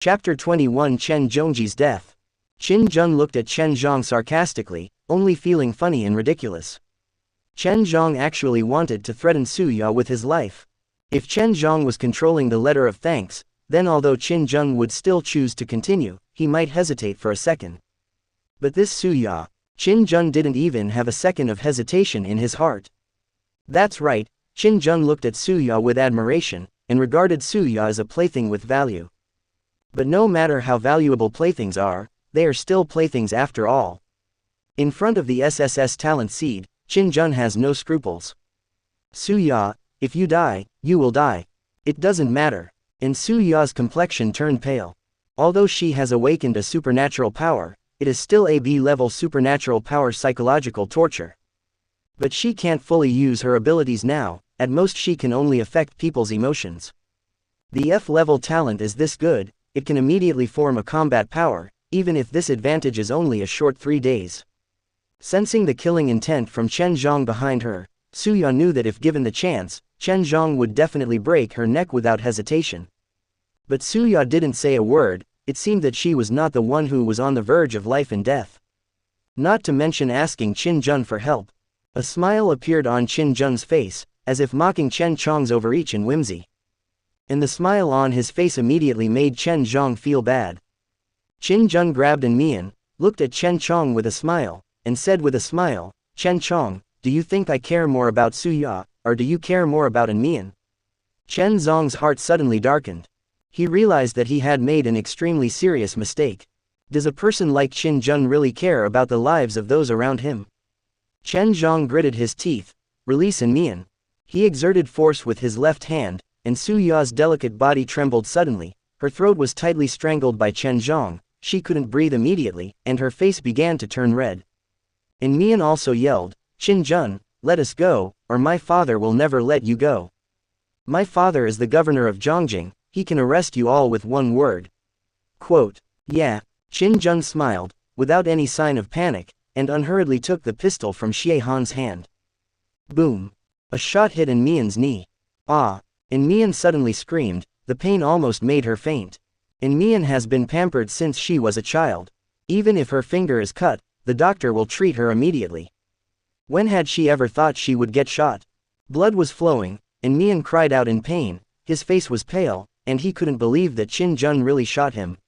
Chapter 21 Chen Zhongji's Death. Qin Zheng looked at Chen Zhong sarcastically, only feeling funny and ridiculous. Chen Zhong actually wanted to threaten Su Ya with his life. If Chen Zhong was controlling the letter of thanks, then although Qin Zheng would still choose to continue, he might hesitate for a second. But this Su Ya, Qin Zheng didn't even have a second of hesitation in his heart. That's right, Qin Zheng looked at Su Ya with admiration, and regarded Su Ya as a plaything with value. But no matter how valuable playthings are, they are still playthings after all. In front of the SSS talent seed, Qin Zheng has no scruples. Su Ya, if you die, you will die. It doesn't matter. And Su Ya's complexion turned pale. Although she has awakened a supernatural power, it is still a B-level supernatural power psychological torture. But she can't fully use her abilities now, at most she can only affect people's emotions. The F-level talent is this good, it can immediately form a combat power, even if this advantage is only a short 3 days. Sensing the killing intent from Chen Zhong behind her, Su Ya knew that if given the chance, Chen Zhong would definitely break her neck without hesitation. But Su Ya didn't say a word, it seemed that she was not the one who was on the verge of life and death. Not to mention asking Qin Zheng for help. A smile appeared on Qin Zheng's face, as if mocking Chen Zhong's overreach and whimsy. And the smile on his face immediately made Chen Zhong feel bad. Qin Zheng grabbed An Mian, looked at Chen Zhong with a smile, and said with a smile, "Chen Zhong, do you think I care more about Su Ya, or do you care more about An Mian?" Chen Zhong's heart suddenly darkened. He realized that he had made an extremely serious mistake. Does a person like Qin Zheng really care about the lives of those around him? Chen Zhong gritted his teeth. Release An Mian. He exerted force with his left hand, and Su Ya's delicate body trembled suddenly, her throat was tightly strangled by Chen Zhong, she couldn't breathe immediately, and her face began to turn red. An Mian also yelled, "Qin Zheng, let us go, or my father will never let you go. My father is the governor of Zhongjing, he can arrest you all with one word." Quote, "Yeah." Qin Zheng smiled, without any sign of panic, and unhurriedly took the pistol from Xie Han's hand. Boom. A shot hit An Mian's knee. Ah! An Mian suddenly screamed, the pain almost made her faint. An Mian has been pampered since she was a child. Even if her finger is cut, the doctor will treat her immediately. When had she ever thought she would get shot? Blood was flowing, An Mian cried out in pain, his face was pale, and he couldn't believe that Qin Zheng really shot him.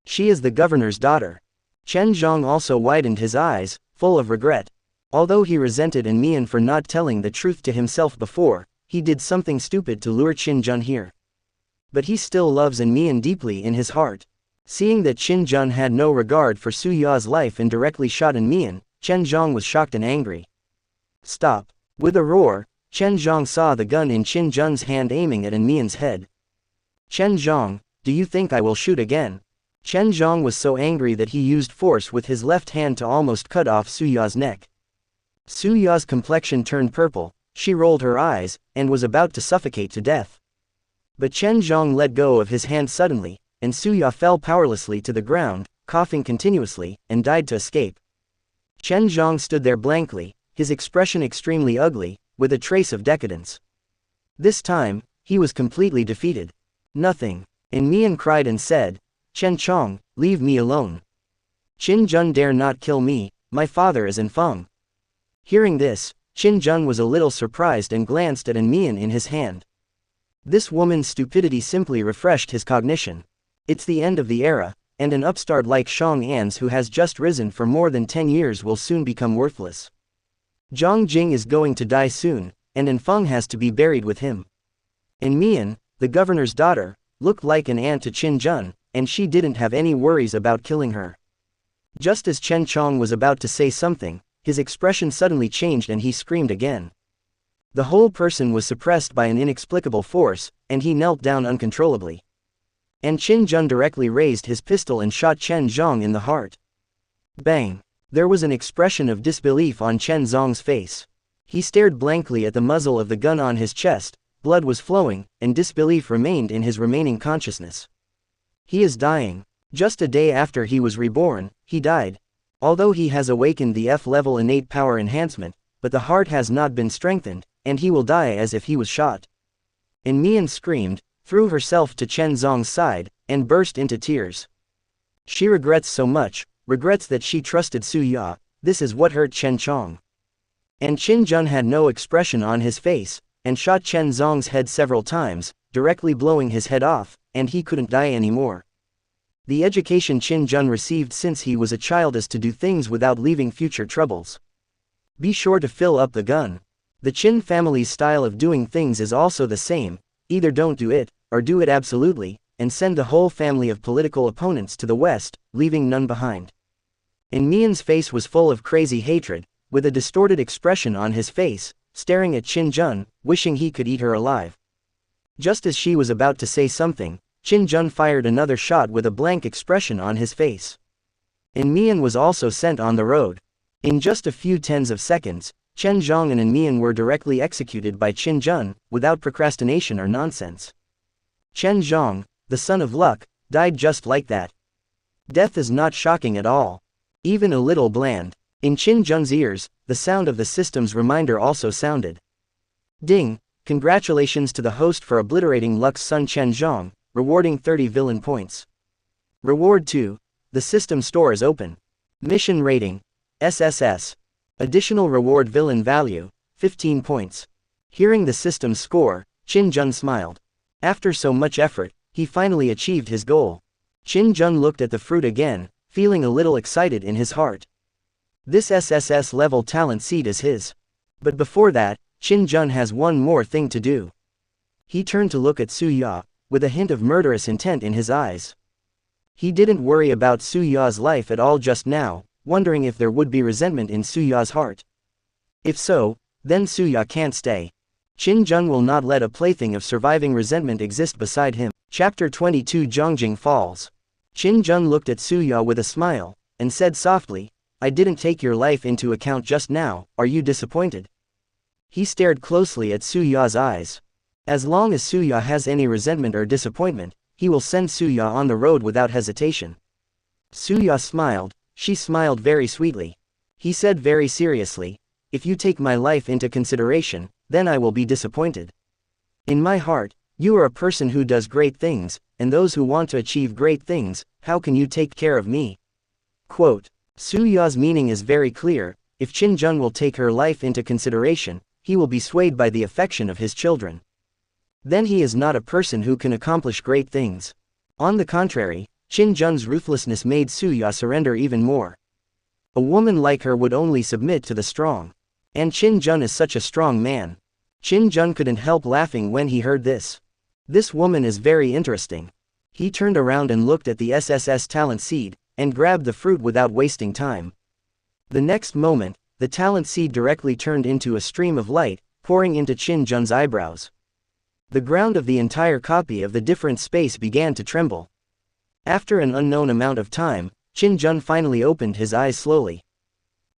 She is the governor's daughter. Chen Zhong also widened his eyes, full of regret. Although he resented An Mian for not telling the truth to himself before, he did something stupid to lure Qin Zheng here. But he still loves An Mian deeply in his heart. Seeing that Qin Zheng had no regard for Su Ya's life and directly shot An Mian, Chen Zhong was shocked and angry. Stop. With a roar, Chen Zhong saw the gun in Qin Zheng's hand aiming at An Mian's head. Chen Zhong, do you think I will shoot again? Chen Zhong was so angry that he used force with his left hand to almost cut off Su Ya's neck. Su Ya's complexion turned purple, she rolled her eyes, and was about to suffocate to death. But Chen Zhong let go of his hand suddenly, and Su Ya fell powerlessly to the ground, coughing continuously, and died to escape. Chen Zhong stood there blankly, his expression extremely ugly, with a trace of decadence. This time, he was completely defeated. Nothing. An Mian cried and said, "Chen Chong, leave me alone. Qin Zheng dare not kill me, my father is An Feng." Hearing this, Qin Zheng was a little surprised and glanced at An Mian in his hand. This woman's stupidity simply refreshed his cognition. It's the end of the era, and an upstart like Shang An's who has just risen for more than 10 years will soon become worthless. Zhongjing is going to die soon, and An Feng has to be buried with him. An Mian, the governor's daughter, looked like an aunt to Qin Zheng, and she didn't have any worries about killing her. Just as Chen Chong was about to say something, his expression suddenly changed and he screamed again. The whole person was suppressed by an inexplicable force, and he knelt down uncontrollably. And Qin Zheng directly raised his pistol and shot Chen Zhong in the heart. Bang! There was an expression of disbelief on Chen Zhong's face. He stared blankly at the muzzle of the gun on his chest, blood was flowing, and disbelief remained in his remaining consciousness. He is dying. Just a day after he was reborn, he died. Although he has awakened the F-level innate power enhancement, but the heart has not been strengthened, and he will die as if he was shot. An Mian screamed, threw herself to Chen Zong's side, and burst into tears. She regrets so much, regrets that she trusted Su Ya. This is what hurt Chen Chong. And Qin Jun had no expression on his face, and shot Chen Zong's head several times, directly blowing his head off, and he couldn't die anymore. The education Qin Jun received since he was a child is to do things without leaving future troubles. Be sure to fill up the gun. The Qin family's style of doing things is also the same, either don't do it, or do it absolutely, and send the whole family of political opponents to the west, leaving none behind. And Mian's face was full of crazy hatred, with a distorted expression on his face, staring at Qin Jun, wishing he could eat her alive. Just as she was about to say something, Qin Jun fired another shot with a blank expression on his face. And Mian was also sent on the road. In just a few tens of seconds, Chen Zhong and Mian were directly executed by Qin Jun, without procrastination or nonsense. Chen Zhong, the son of luck, died just like that. Death is not shocking at all. Even a little bland. In Qin Jun's ears, the sound of the system's reminder also sounded. Ding! Congratulations to the host for obliterating Luck's son Chen Zhong, rewarding 30 villain points. Reward 2. The system store is open. Mission rating. SSS. Additional reward villain value, 15 points. Hearing the system's score, Qin Jun smiled. After so much effort, he finally achieved his goal. Qin Jun looked at the fruit again, feeling a little excited in his heart. This SSS level talent seed is his. But before that, Qin Jun has one more thing to do. He turned to look at Su Ya, with a hint of murderous intent in his eyes. He didn't worry about Su Ya's life at all just now, wondering if there would be resentment in Su Ya's heart. If so, then Su Ya can't stay. Qin Jun will not let a plaything of surviving resentment exist beside him. Chapter 22 Zhongjing Falls. Qin Jun looked at Su Ya with a smile, and said softly, I didn't take your life into account just now, are you disappointed? He stared closely at Su Ya's eyes. As long as Su Ya has any resentment or disappointment, he will send Su Ya on the road without hesitation. Su Ya smiled. She smiled very sweetly. He said very seriously, if you take my life into consideration, then I will be disappointed. In my heart, you are a person who does great things, and those who want to achieve great things, how can you take care of me? Quote. Su Ya's meaning is very clear, if Qin Jun will take her life into consideration, he will be swayed by the affection of his children. Then he is not a person who can accomplish great things. On the contrary, Qin Jun's ruthlessness made Su Ya surrender even more. A woman like her would only submit to the strong. And Qin Jun is such a strong man. Qin Jun couldn't help laughing when he heard this. This woman is very interesting. He turned around and looked at the SSS talent seed, and grabbed the fruit without wasting time. The next moment, the talent seed directly turned into a stream of light, pouring into Qin Jun's eyebrows. The ground of the entire copy of the different space began to tremble. After an unknown amount of time, Qin Jun finally opened his eyes slowly.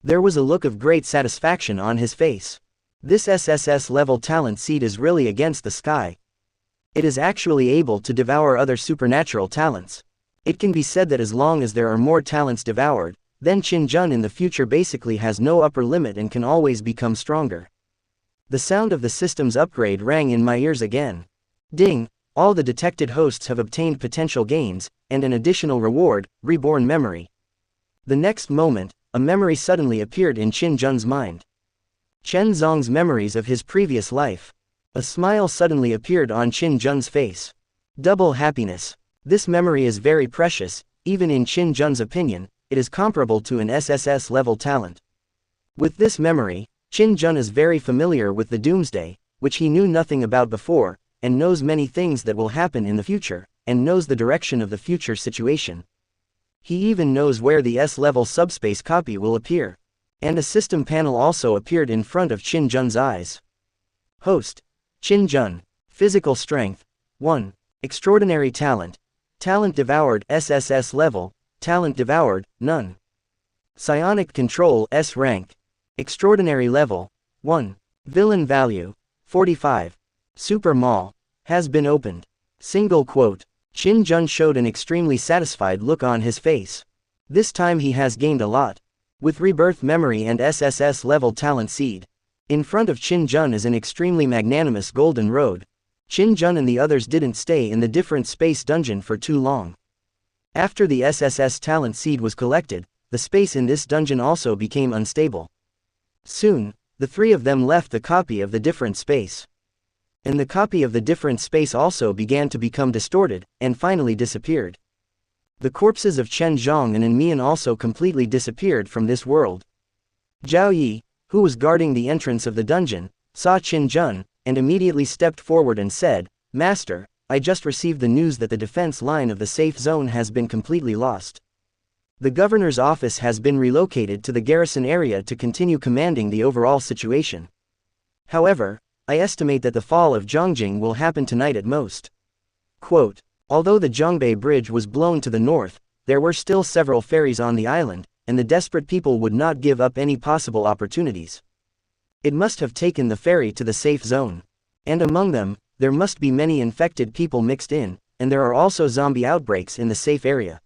There was a look of great satisfaction on his face. This SSS level talent seed is really against the sky. It is actually able to devour other supernatural talents. It can be said that as long as there are more talents devoured, then Qin Jun in the future basically has no upper limit and can always become stronger. The sound of the system's upgrade rang in my ears again. Ding! All the detected hosts have obtained potential gains, and an additional reward, reborn memory. The next moment, a memory suddenly appeared in Qin Jun's mind. Chen Zong's memories of his previous life. A smile suddenly appeared on Qin Jun's face. Double happiness. This memory is very precious, even in Qin Jun's opinion, it is comparable to an SSS level talent. With this memory, Qin Jun is very familiar with the doomsday, which he knew nothing about before, and knows many things that will happen in the future, and knows the direction of the future situation. He even knows where the S-level subspace copy will appear. And a system panel also appeared in front of Qin Jun's eyes. Host. Qin Jun. Physical strength. 1. Extraordinary talent. Talent devoured SSS level. Talent devoured, none. Psionic control S rank. Extraordinary level. 1. Villain value. 45. Super Mall. Has been opened. Single quote. Qin Jun showed an extremely satisfied look on his face. This time he has gained a lot. With rebirth memory and SSS level talent seed. In front of Qin Jun is an extremely magnanimous golden road. Qin Jun and the others didn't stay in the different space dungeon for too long. After the SSS talent seed was collected, the space in this dungeon also became unstable. Soon, the three of them left the copy of the different space. And the copy of the different space also began to become distorted, and finally disappeared. The corpses of Chen Zhong and Mian also completely disappeared from this world. Zhao Yi, who was guarding the entrance of the dungeon, saw Qin Jun, and immediately stepped forward and said, "Master, I just received the news that the defense line of the safe zone has been completely lost. The governor's office has been relocated to the garrison area to continue commanding the overall situation. However, I estimate that the fall of Zhongjing will happen tonight at most." Quote, although the Zhongbei Bridge was blown to the north, there were still several ferries on the island, and the desperate people would not give up any possible opportunities. It must have taken the ferry to the safe zone. And among them, there must be many infected people mixed in, and there are also zombie outbreaks in the safe area.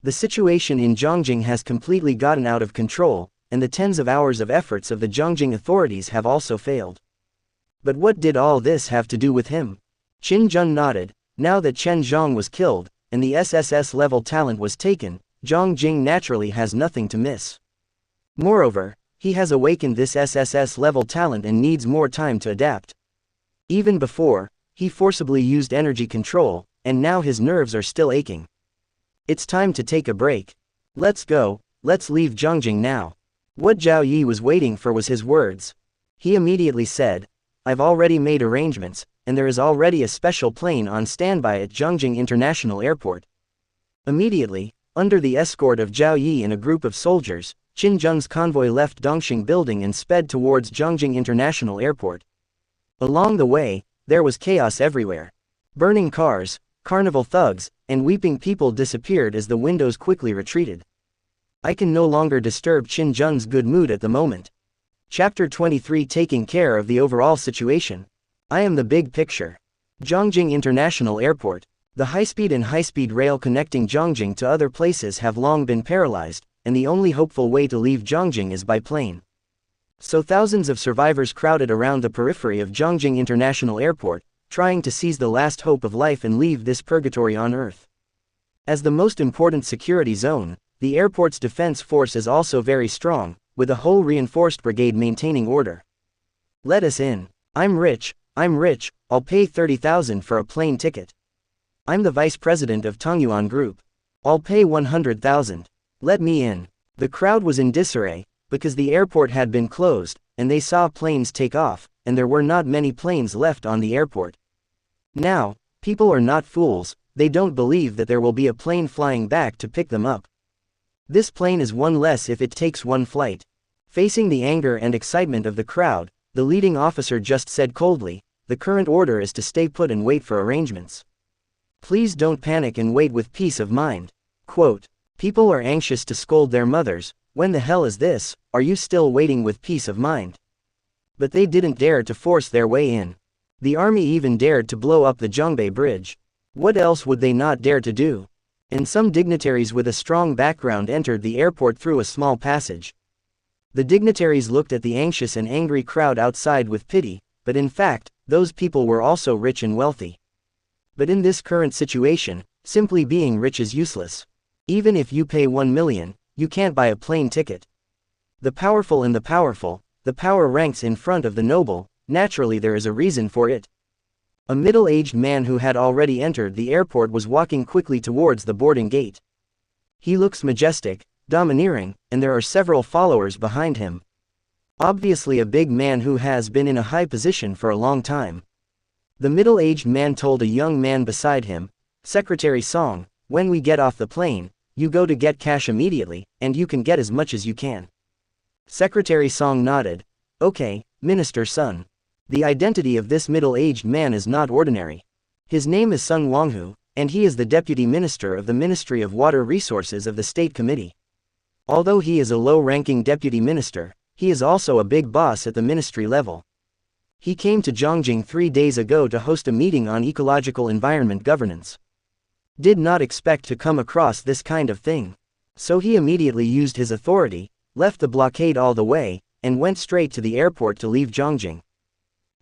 The situation in Zhongjing has completely gotten out of control, and the tens of hours of efforts of the Zhongjing authorities have also failed. But what did all this have to do with him? Qin Jun nodded. Now that Chen Zhong was killed, and the SSS level talent was taken, Zhongjing naturally has nothing to miss. Moreover, he has awakened this SSS level talent and needs more time to adapt. Even before, he forcibly used energy control, and now his nerves are still aching. It's time to take a break. Let's go, let's leave Zhongjing now. What Zhao Yi was waiting for was his words. He immediately said, "I've already made arrangements, and there is already a special plane on standby at Zhongjing International Airport." Immediately, under the escort of Zhao Yi and a group of soldiers, Qin Jun's convoy left Dongxing Building and sped towards Zhongjing International Airport. Along the way, there was chaos everywhere. Burning cars, carnival thugs, and weeping people disappeared as the windows quickly retreated. I can no longer disturb Qin Jun's good mood at the moment. Chapter 23, taking care of the overall situation. I am the big picture. Zhongjing International Airport. The high-speed rail connecting Zhongjing to other places have long been paralyzed, and the only hopeful way to leave Zhongjing is by plane. So thousands of survivors crowded around the periphery of Zhongjing International Airport, trying to seize the last hope of life and leave this purgatory on Earth. As the most important security zone, the airport's defense force is also very strong, with a whole reinforced brigade maintaining order. "Let us in. I'm rich, I'll pay 30,000 for a plane ticket. I'm the vice president of Tongyuan Group. I'll pay 100,000. Let me in." The crowd was in disarray, because the airport had been closed, and they saw planes take off, and there were not many planes left on the airport. Now, people are not fools, they don't believe that there will be a plane flying back to pick them up. This plane is one less if it takes one flight. Facing the anger and excitement of the crowd, the leading officer just said coldly, "The current order is to stay put and wait for arrangements. Please don't panic and wait with peace of mind." Quote, people are anxious to scold their mothers, "When the hell is this, are you still waiting with peace of mind?" But they didn't dare to force their way in. The army even dared to blow up the Zhongbei Bridge. What else would they not dare to do? And some dignitaries with a strong background entered the airport through a small passage. The dignitaries looked at the anxious and angry crowd outside with pity, but in fact, those people were also rich and wealthy. But in this current situation, simply being rich is useless. Even if you pay 1 million, you can't buy a plane ticket. The powerful and the powerful, the power ranks in front of the noble, naturally there is a reason for it. A middle-aged man who had already entered the airport was walking quickly towards the boarding gate. He looks majestic, domineering, and there are several followers behind him. Obviously a big man who has been in a high position for a long time. The middle-aged man told a young man beside him, "Secretary Song, when we get off the plane, you go to get cash immediately, and you can get as much as you can." Secretary Song nodded. "Okay, Minister Sun." The identity of this middle-aged man is not ordinary. His name is Sun Wanghu, and he is the Deputy Minister of the Ministry of Water Resources of the State Committee. Although he is a low-ranking Deputy Minister, he is also a big boss at the ministry level. He came to Zhongjing 3 days ago to host a meeting on ecological environment governance. Did not expect to come across this kind of thing. So he immediately used his authority, left the blockade all the way, and went straight to the airport to leave Zhongjing.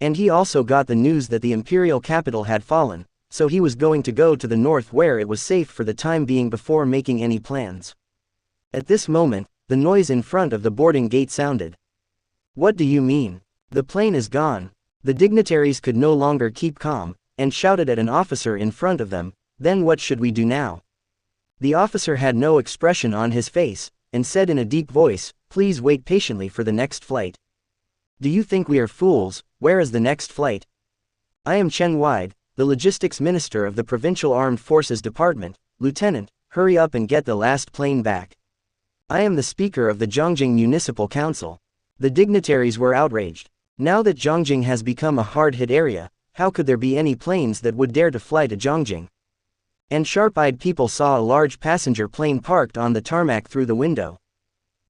And he also got the news that the imperial capital had fallen, so he was going to go to the north where it was safe for the time being before making any plans. At this moment, the noise in front of the boarding gate sounded. What do you mean? The plane is gone. The dignitaries could no longer keep calm, and shouted at an officer in front of them, then what should we do now? The officer had no expression on his face, and said in a deep voice, please wait patiently for the next flight. Do you think we are fools? Where is the next flight? I am Chen Wide, the logistics minister of the Provincial Armed Forces Department. Lieutenant, hurry up and get the last plane back. I am the speaker of the Zhongjing Municipal Council. The dignitaries were outraged. Now that Zhongjing has become a hard-hit area, how could there be any planes that would dare to fly to Zhongjing? And sharp-eyed people saw a large passenger plane parked on the tarmac through the window.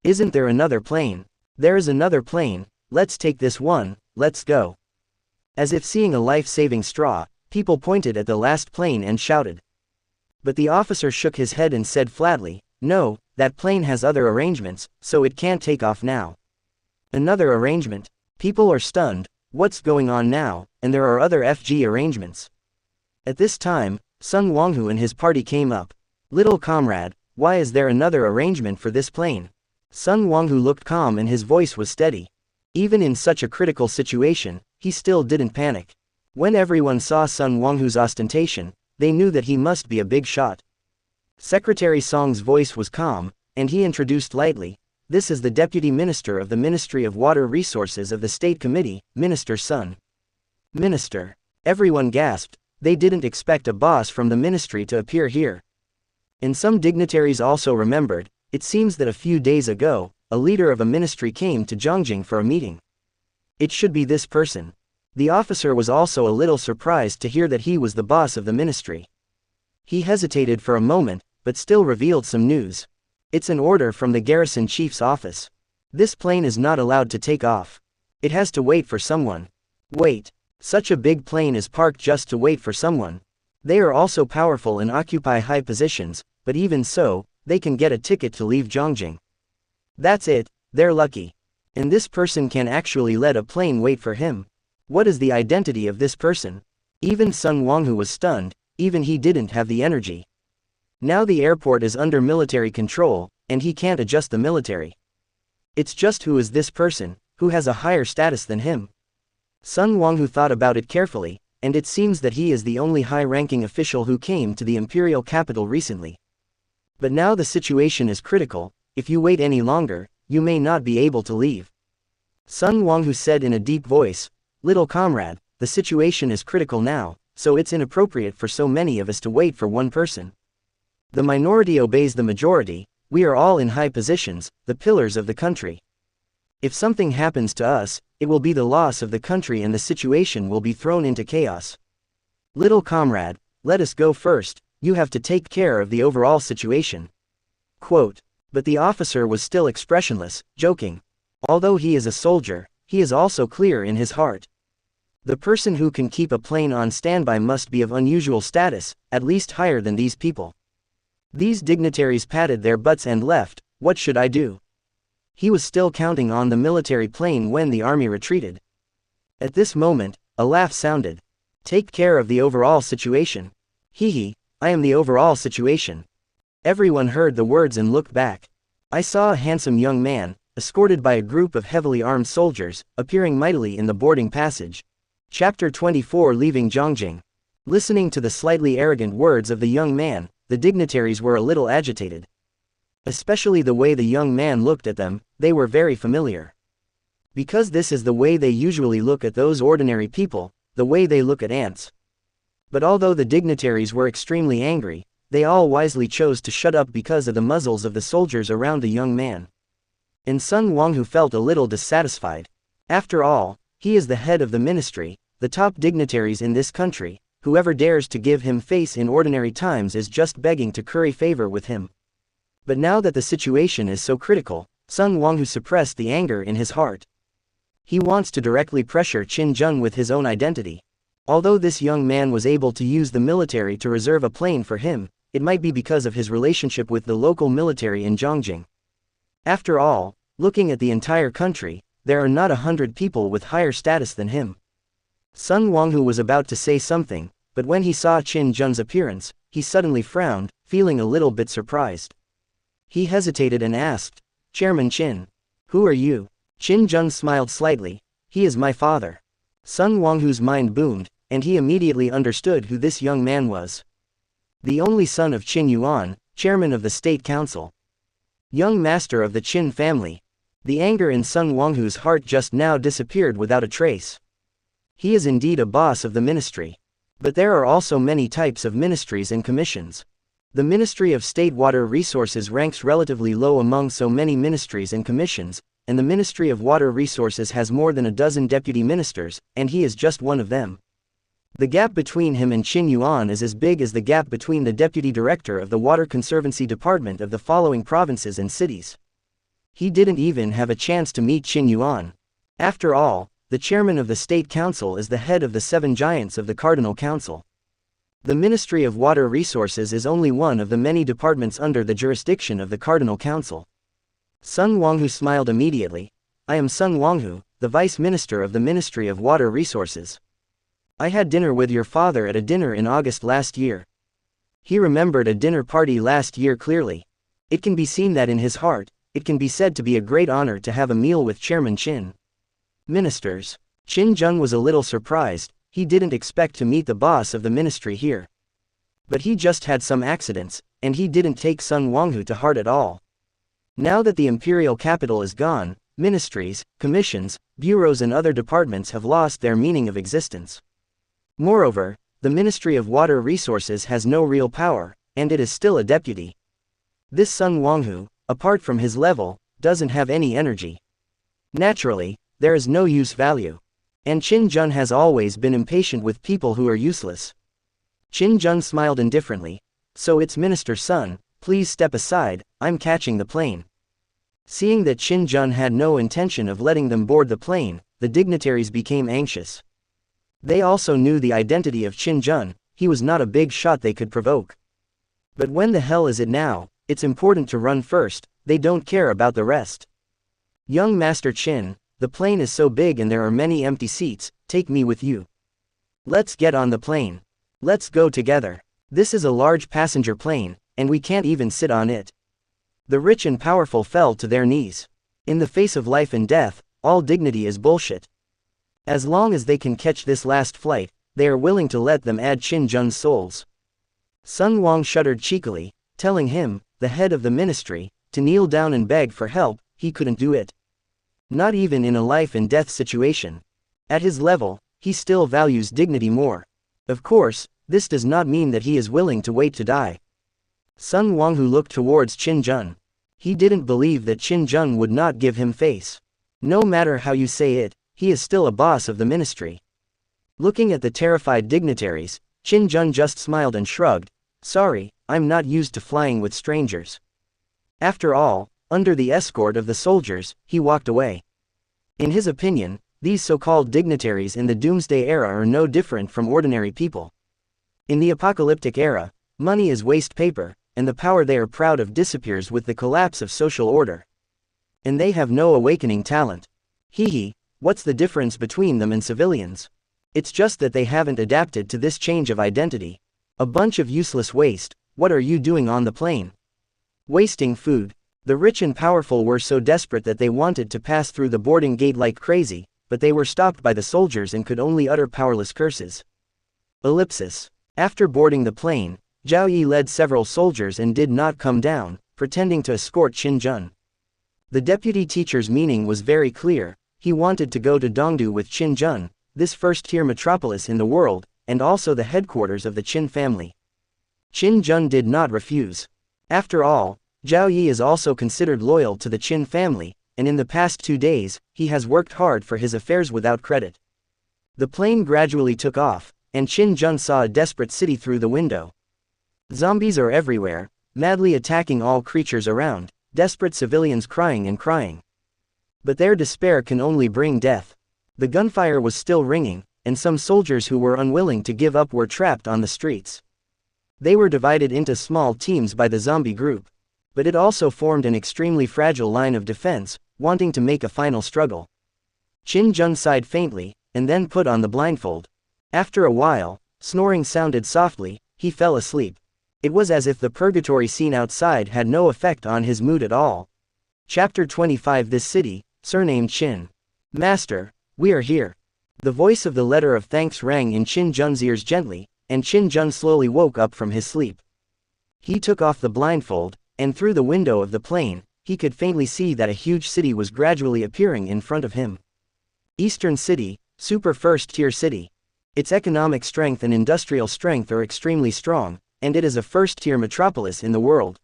Isn't there another plane? There is another plane, let's take this one, let's go. As if seeing a life-saving straw, people pointed at the last plane and shouted. But the officer shook his head and said flatly, no, that plane has other arrangements, so it can't take off now. Another arrangement? People are stunned, what's going on now, and there are other FG arrangements. At this time, Sun Wanghu and his party came up. Little comrade, why is there another arrangement for this plane? Sun Wanghu looked calm and his voice was steady. Even in such a critical situation, he still didn't panic. When everyone saw Sun Wanghu's ostentation, they knew that he must be a big shot. Secretary Song's voice was calm, and he introduced lightly, this is the Deputy Minister of the Ministry of Water Resources of the State Committee, Minister Sun. Minister. Everyone gasped, they didn't expect a boss from the ministry to appear here. And some dignitaries also remembered, it seems that a few days ago, a leader of a ministry came to Zhongjing for a meeting. It should be this person. The officer was also a little surprised to hear that he was the boss of the ministry. He hesitated for a moment, but still revealed some news. It's an order from the garrison chief's office. This plane is not allowed to take off. It has to wait for someone. Wait. Such a big plane is parked just to wait for someone. They are also powerful and occupy high positions, but even so, they can get a ticket to leave Zhongjing. That's it, they're lucky. And this person can actually let a plane wait for him. What is the identity of this person? Even Sun Wanghu was stunned, even he didn't have the energy. Now the airport is under military control, and he can't adjust the military. It's just who is this person, who has a higher status than him? Sun Wanghu thought about it carefully, and it seems that he is the only high-ranking official who came to the imperial capital recently. But now the situation is critical, if you wait any longer, you may not be able to leave. Sun Wanghu said in a deep voice, little comrade, the situation is critical now, so it's inappropriate for so many of us to wait for one person. The minority obeys the majority, we are all in high positions, the pillars of the country. If something happens to us, it will be the loss of the country and the situation will be thrown into chaos. Little comrade, let us go first, you have to take care of the overall situation. Quote. But the officer was still expressionless, joking. Although he is a soldier, he is also clear in his heart. The person who can keep a plane on standby must be of unusual status, at least higher than these people. These dignitaries patted their butts and left, what should I do? He was still counting on the military plane when the army retreated. At this moment, a laugh sounded. Take care of the overall situation. Hee, I am the overall situation. Everyone heard the words and looked back. I saw a handsome young man, escorted by a group of heavily armed soldiers, appearing mightily in the boarding passage. Chapter 24 Leaving Zhongjing. Listening to the slightly arrogant words of the young man, the dignitaries were a little agitated. Especially the way the young man looked at them, they were very familiar. Because this is the way they usually look at those ordinary people, the way they look at ants. But although the dignitaries were extremely angry, they all wisely chose to shut up because of the muzzles of the soldiers around the young man. And Sun Wanghu felt a little dissatisfied. After all, he is the head of the ministry, the top dignitaries in this country, whoever dares to give him face in ordinary times is just begging to curry favor with him. But now that the situation is so critical, Sun Wanghu suppressed the anger in his heart. He wants to directly pressure Qin Jun with his own identity. Although this young man was able to use the military to reserve a plane for him, it might be because of his relationship with the local military in Zhongjing. After all, looking at the entire country, there are not 100 people with higher status than him. Sun Wanghu was about to say something, but when he saw Qin Jun's appearance, he suddenly frowned, feeling a little bit surprised. He hesitated and asked, "Chairman Qin. Who are you?" Qin Jun smiled slightly. "He is my father." Sun Wanghu's mind boomed, and he immediately understood who this young man was. The only son of Qin Yuan, chairman of the State Council. Young master of the Qin family. The anger in Sun Wanghu's heart just now disappeared without a trace. He is indeed a boss of the ministry. But there are also many types of ministries and commissions. The Ministry of State Water Resources ranks relatively low among so many ministries and commissions, and the Ministry of Water Resources has more than a dozen deputy ministers, and he is just one of them. The gap between him and Qin Yuan is as big as the gap between the deputy director of the Water Conservancy Department of the following provinces and cities. He didn't even have a chance to meet Qin Yuan. After all, the chairman of the State Council is the head of the 7 giants of the Cardinal Council. The Ministry of Water Resources is only one of the many departments under the jurisdiction of the Cardinal Council. Sun Wanghu smiled immediately. "I am Sun Wanghu, the Vice Minister of the Ministry of Water Resources. I had dinner with your father at a dinner in August last year." He remembered a dinner party last year clearly. It can be seen that in his heart, it can be said to be a great honor to have a meal with Chairman Qin. Ministers. Qin Jun was a little surprised. He didn't expect to meet the boss of the ministry here. But he just had some accidents, and he didn't take Sun Wanghu to heart at all. Now that the imperial capital is gone, ministries, commissions, bureaus and other departments have lost their meaning of existence. Moreover, the Ministry of Water Resources has no real power, and it is still a deputy. This Sun Wanghu, apart from his level, doesn't have any energy. Naturally, there is no use value. And Qin Jun has always been impatient with people who are useless. Qin Jun smiled indifferently. "So it's Minister's son, please step aside, I'm catching the plane." Seeing that Qin Jun had no intention of letting them board the plane, the dignitaries became anxious. They also knew the identity of Qin Jun. He was not a big shot they could provoke. But when the hell is it now? It's important to run first, they don't care about the rest. "Young Master Qin, the plane is so big and there are many empty seats, take me with you. Let's get on the plane. Let's go together. This is a large passenger plane, and we can't even sit on it." The rich and powerful fell to their knees. In the face of life and death, all dignity is bullshit. As long as they can catch this last flight, they are willing to let them add Qin Jun's souls. Sun Wang shuddered cheekily, telling him, the head of the ministry, to kneel down and beg for help. He couldn't do it. Not even in a life and death situation. At his level, he still values dignity more. Of course, this does not mean that he is willing to wait to die. Sun Wanghu looked towards Qin Jun. He didn't believe that Qin Jun would not give him face. No matter how you say it, he is still a boss of the ministry. Looking at the terrified dignitaries, Qin Jun just smiled and shrugged. "Sorry, I'm not used to flying with strangers." After all, under the escort of the soldiers, he walked away. In his opinion, these so-called dignitaries in the Doomsday Era are no different from ordinary people. In the apocalyptic era, money is waste paper, and the power they are proud of disappears with the collapse of social order. And they have no awakening talent. Hee, what's the difference between them and civilians? It's just that they haven't adapted to this change of identity. A bunch of useless waste. What are you doing on the plane? Wasting food. The rich and powerful were so desperate that they wanted to pass through the boarding gate like crazy, but they were stopped by the soldiers and could only utter powerless curses. Ellipsis. After boarding the plane, Zhao Yi led several soldiers and did not come down, pretending to escort Qin Jun. The deputy teacher's meaning was very clear. He wanted to go to Dongdu with Qin Jun, this first-tier metropolis in the world, and also the headquarters of the Qin family. Qin Jun did not refuse. After all, Zhao Yi is also considered loyal to the Qin family, and in the past 2 days, he has worked hard for his affairs without credit. The plane gradually took off, and Qin Jun saw a desperate city through the window. Zombies are everywhere, madly attacking all creatures around, desperate civilians crying and crying. But their despair can only bring death. The gunfire was still ringing, and some soldiers who were unwilling to give up were trapped on the streets. They were divided into small teams by the zombie group. But it also formed an extremely fragile line of defense, wanting to make a final struggle. Qin Jun sighed faintly, and then put on the blindfold. After a while, snoring sounded softly, he fell asleep. It was as if the purgatory scene outside had no effect on his mood at all. Chapter 25. This city, surnamed Qin. Master, we are here. The voice of the letter of thanks rang in Qin Jun's ears gently, and Qin Jun slowly woke up from his sleep. He took off the blindfold, and through the window of the plane, he could faintly see that a huge city was gradually appearing in front of him. Eastern City, super first-tier city. Its economic strength and industrial strength are extremely strong, and it is a first-tier metropolis in the world.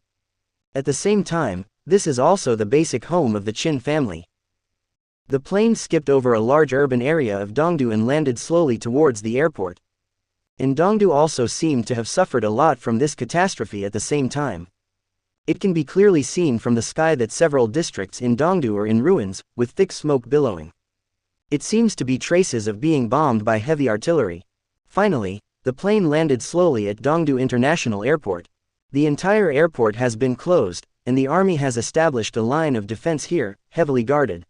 At the same time, this is also the basic home of the Qin family. The plane skipped over a large urban area of Dongdu and landed slowly towards the airport. And Dongdu also seemed to have suffered a lot from this catastrophe at the same time. It can be clearly seen from the sky that several districts in Dongdu are in ruins, with thick smoke billowing. It seems to be traces of being bombed by heavy artillery. Finally, the plane landed slowly at Dongdu International Airport. The entire airport has been closed, and the army has established a line of defense here, heavily guarded.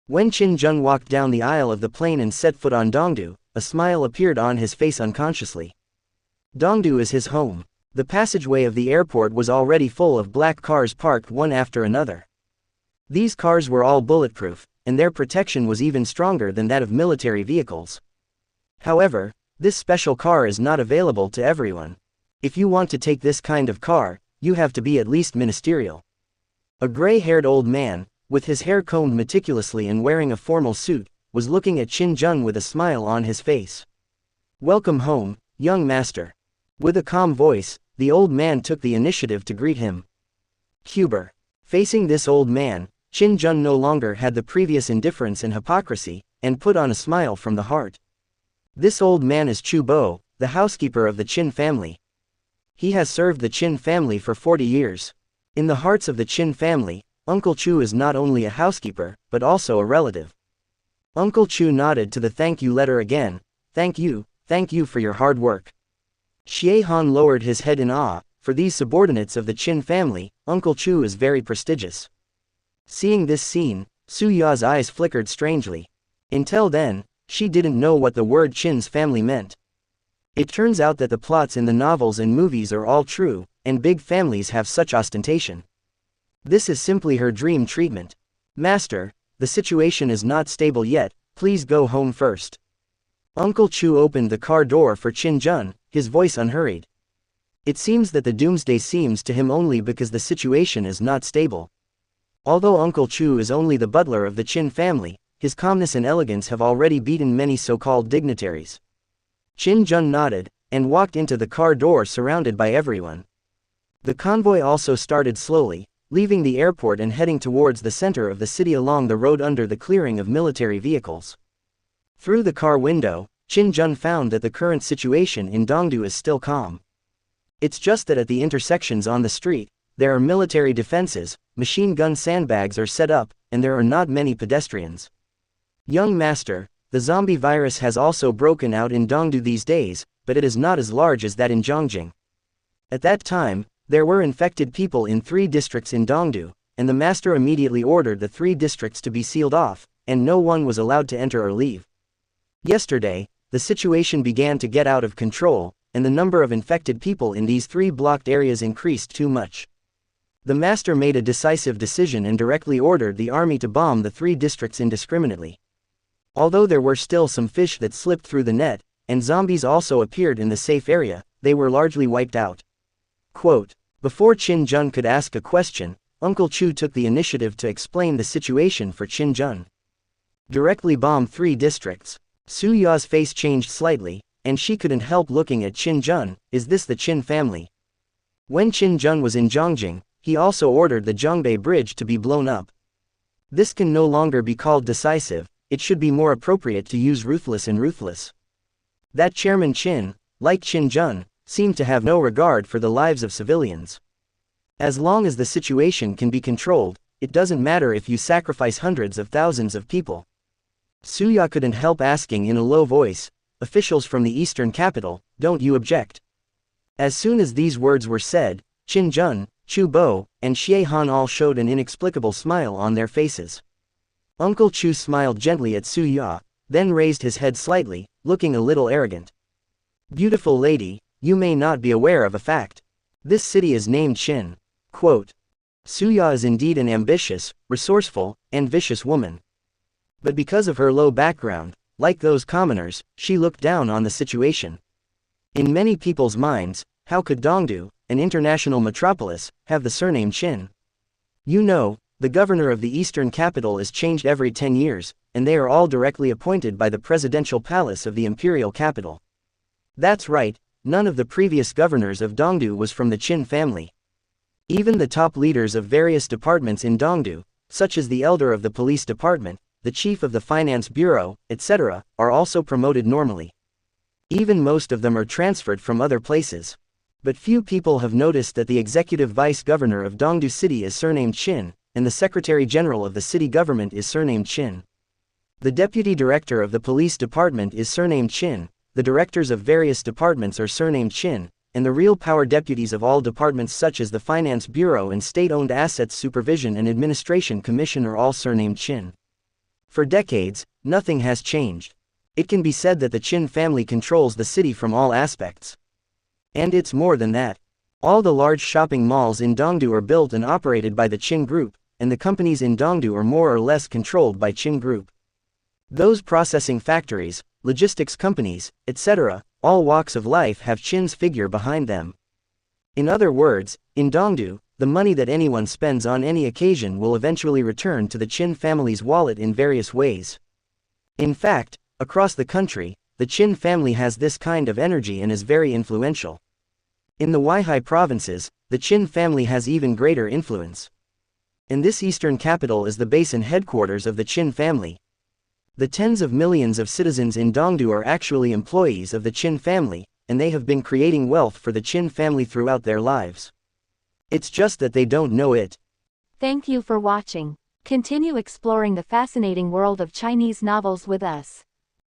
When Qin Jun walked down the aisle of the plane and set foot on Dongdu, a smile appeared on his face unconsciously. Dongdu is his home. The passageway of the airport was already full of black cars parked one after another. These cars were all bulletproof, and their protection was even stronger than that of military vehicles. However, this special car is not available to everyone. If you want to take this kind of car, you have to be at least ministerial. A gray-haired old man, with his hair combed meticulously and wearing a formal suit, was looking at Qin Jun with a smile on his face. "Welcome home, young master." With a calm voice, the old man took the initiative to greet him. Huber. Facing this old man, Qin Jun no longer had the previous indifference and hypocrisy, and put on a smile from the heart. This old man is Chu Bo, the housekeeper of the Qin family. He has served the Qin family for 40 years. In the hearts of the Qin family, Uncle Chu is not only a housekeeper, but also a relative. Uncle Chu nodded to the thank you letter again. Thank you for your hard work." Xie Han lowered his head in awe. For these subordinates of the Qin family, Uncle Chu is very prestigious. Seeing this scene, Su Ya's eyes flickered strangely. Until then, she didn't know what the word Qin's family meant. It turns out that the plots in the novels and movies are all true, and big families have such ostentation. This is simply her dream treatment. "Master, the situation is not stable yet, please go home first." Uncle Chu opened the car door for Qin Jun, his voice unhurried. It seems that the doomsday seems to him only because the situation is not stable. Although Uncle Chu is only the butler of the Qin family, his calmness and elegance have already beaten many so-called dignitaries. Qin Jun nodded, and walked into the car door surrounded by everyone. The convoy also started slowly, leaving the airport and heading towards the center of the city along the road under the clearing of military vehicles. Through the car window, Qin Jun found that the current situation in Dongdu is still calm. It's just that at the intersections on the street, there are military defenses, machine gun sandbags are set up, and there are not many pedestrians. "Young master, the zombie virus has also broken out in Dongdu these days, but it is not as large as that in Zhongjing. At that time, there were infected people in 3 districts in Dongdu, and the master immediately ordered the 3 districts to be sealed off, and no one was allowed to enter or leave. Yesterday, the situation began to get out of control, and the number of infected people in these 3 blocked areas increased too much. The master made a decisive decision and directly ordered the army to bomb the 3 districts indiscriminately. Although there were still some fish that slipped through the net, and zombies also appeared in the safe area, they were largely wiped out." Quote. Before Qin Jun could ask a question, Uncle Chu took the initiative to explain the situation for Qin Jun. "Directly bomb 3 districts." Su Ya's face changed slightly, and she couldn't help looking at Qin Jun. "Is this the Qin family?" When Qin Jun was in Zhongjing, he also ordered the Zhongbei Bridge to be blown up. This can no longer be called decisive, it should be more appropriate to use ruthless and ruthless. That Chairman Qin, like Qin Jun, seemed to have no regard for the lives of civilians. As long as the situation can be controlled, it doesn't matter if you sacrifice hundreds of thousands of people. Suya couldn't help asking in a low voice, "Officials from the eastern capital, don't you object?" As soon as these words were said, Qin Jun, Chu Bo, and Xie Han all showed an inexplicable smile on their faces. Uncle Chu smiled gently at Suya. then raised his head slightly, looking a little arrogant. Beautiful lady, you may not be aware of a fact. This city is named Qin. Quote. Suya is indeed an ambitious, resourceful, and vicious woman. But because of her low background, like those commoners, she looked down on the situation. In many people's minds, how could Dongdu, an international metropolis, have the surname Qin? You know, the governor of the eastern capital is changed every 10 years, and they are all directly appointed by the presidential palace of the imperial capital. That's right, none of the previous governors of Dongdu was from the Qin family. Even the top leaders of various departments in Dongdu, such as the elder of the police department, the chief of the finance bureau, etc., are also promoted normally. Even most of them are transferred from other places. But few people have noticed that the executive vice governor of Dongdu City is surnamed Qin, and the secretary general of the city government is surnamed Qin. The deputy director of the police department is surnamed Qin, the directors of various departments are surnamed Qin, and the real power deputies of all departments such as the Finance Bureau and State-Owned Assets Supervision and Administration Commission are all surnamed Qin. For decades, nothing has changed. It can be said that the Qin family controls the city from all aspects. And it's more than that. All the large shopping malls in Dongdu are built and operated by the Qin Group, and the companies in Dongdu are more or less controlled by Qin Group. Those processing factories, logistics companies, etc., all walks of life have Qin's figure behind them. In other words, in Dongdu, the money that anyone spends on any occasion will eventually return to the Qin family's wallet in various ways. In fact, across the country, the Qin family has this kind of energy and is very influential. In the Weihai provinces, the Qin family has even greater influence. And this eastern capital is the base and headquarters of the Qin family. The tens of millions of citizens in Dongdu are actually employees of the Qin family, and they have been creating wealth for the Qin family throughout their lives. It's just that they don't know it. Thank you for watching. Continue exploring the fascinating world of Chinese novels with us.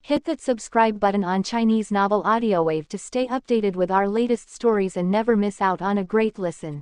Hit that subscribe button on Chinese Novel Audiowave to stay updated with our latest stories and never miss out on a great listen.